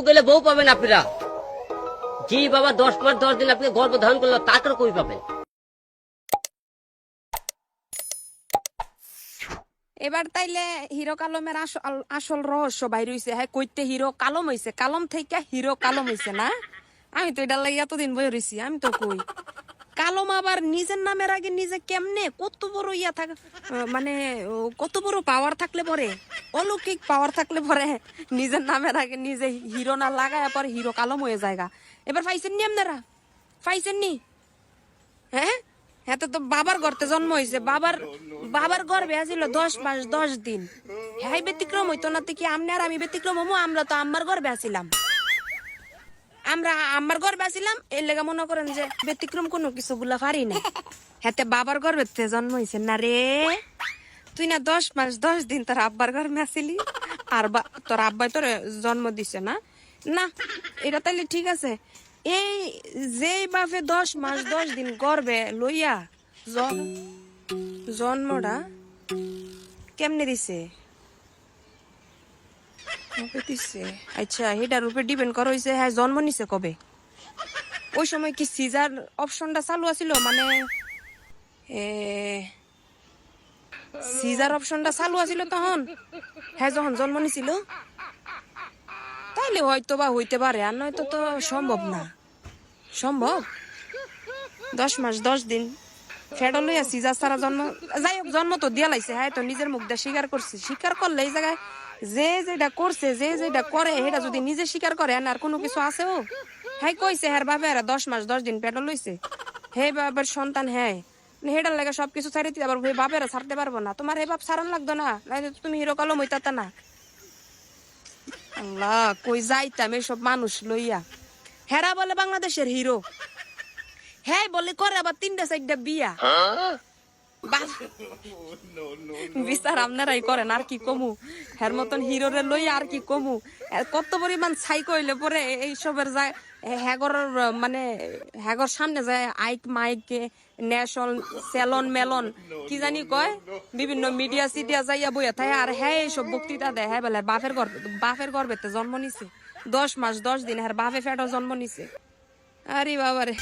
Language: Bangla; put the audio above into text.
গেলে বউ পাবেন আপনারা। জি বাবা 10 মাস 10 দিন আপনি গর্ভ ধারণ করলো তারপরে কই পাবেন। এবার তাইলে হিরো কালমের আসল রহস্য বাইর হইছে। হ্যাঁ, কইতে হিরো কালম হইছে, কালম থেকে হিরো কালম হইছে না। আমি তো এটা লাগি এতদিন বই রইছি, আমি তো কই কালম আবার নিজের নামের আগে নিজে কেমনে কত বড় ইয়া থাক, মানে কত বড় পাওয়ার থাকলে পরে, অলৌকিক পাওয়ার থাকলে পরে নিজের নামের আগে নিজে হিরো না লাগায় পরে হিরো কালম হয়ে যায়গা। এবার পাইছেন নি আপনারা? পাইছেন নি? হ্যাঁ, হ্যাঁ, তো বাবার গর্তে জন্ম হয়েছে, বাবার গর্ভে আছিল 10 মাস 10 দিন। হ্যাঁ, ব্যতিক্রম হইতো না কি? আমনে আর আমি ব্যতিক্রম হমু? আমরা তো আম্মার গর্ভে আছিলাম, আমরা আম্মার গর্ভে আছিলাম, এর লেগে মনে করেন যে ব্যতিক্রম কোনো কিছু গুলা পারি না। হাতে বাবার গর্ভে জন্ম হয়েছে না রে। তুই না 10 মাস 10 দিন তোর আব্বার গর্ভে আসিলি, আর তোর আব্বাই তোর জন্ম দিছে না? না, এটা তাইলে ঠিক আছে। এই যেই বাপে 10 মাস 10 দিন গর্ভে লইয়া জন্মটা কেমনে দিছে? কবে দিছে? আচ্ছা, এটার উপরে ডিপেন্ড করা হইছে হ্যাঁ জন্ম নিছে কবে। ওই সময় কি সিজার অপশনটা চালু আছিল? মানে সিজার অপশনটা চালু আছিল তখন, হ্যাঁ যখন জন্ম নিছিল? তাইলে হয়তো বা হইতে পারে, আর নয়তো তো সম্ভব না। সম্ভব 10 মাস 10 দিন ফেডল লইয়া সিজার সারা জন্ম, যাই হোক জন্ম তো দিয়া লাইছে। হ্যাঁ, তো নিজের মুখ দিয়ে স্বীকার করছে। স্বীকার করলে এই জায়গায় যে যেটা করছে, যে যেটা করে সেটা যদি নিজে স্বীকার করে আর কোনো কিছু আছেও। হ্যাঁ কইছে হ্যাঁ বাবা এরা 10 মাস 10 দিন পেটল লইছে, হে বাবার সন্তান। হ্যাঁ, হেটার লাগে সবকিছু ছাড়িয়ে দিতে পারবো, বাপেরা ছাড়তে পারবো না। তোমার হে বাপ ছাড়ান লাগতো না, তুমি হিরো কালম হইতা না। আল্লাহ, কই যাইতাম এসব মানুষ লইয়া। হেরা বলে বাংলাদেশের হিরো, হ্যাঁ বলে করে আবার 3টা 4টা বিয়া। বিচার আপনারাই করেন, আর কি কমু। হের মতন হিরোরে লই আর কি কমু। কত পরিমাণ ছাই কইলে পরে এইসবের যায় হ্যাগর, মানে হ্যাগর সামনে যায় আইক মাইক ন্যাশন সেলন মেলন কি জানি কয়, বিভিন্ন মিডিয়া সিডিয়া যাইয়া বইয়া থাকে আর হ্যাঁ এইসব বক্তৃতা দেয়। হ্যাঁ বলে বাপের গর্ভেতে জন্ম নিছে 10 মাস 10 দিন, হ্যাঁ বাপে ফেটও জন্ম নিছে। আরে বাবারে।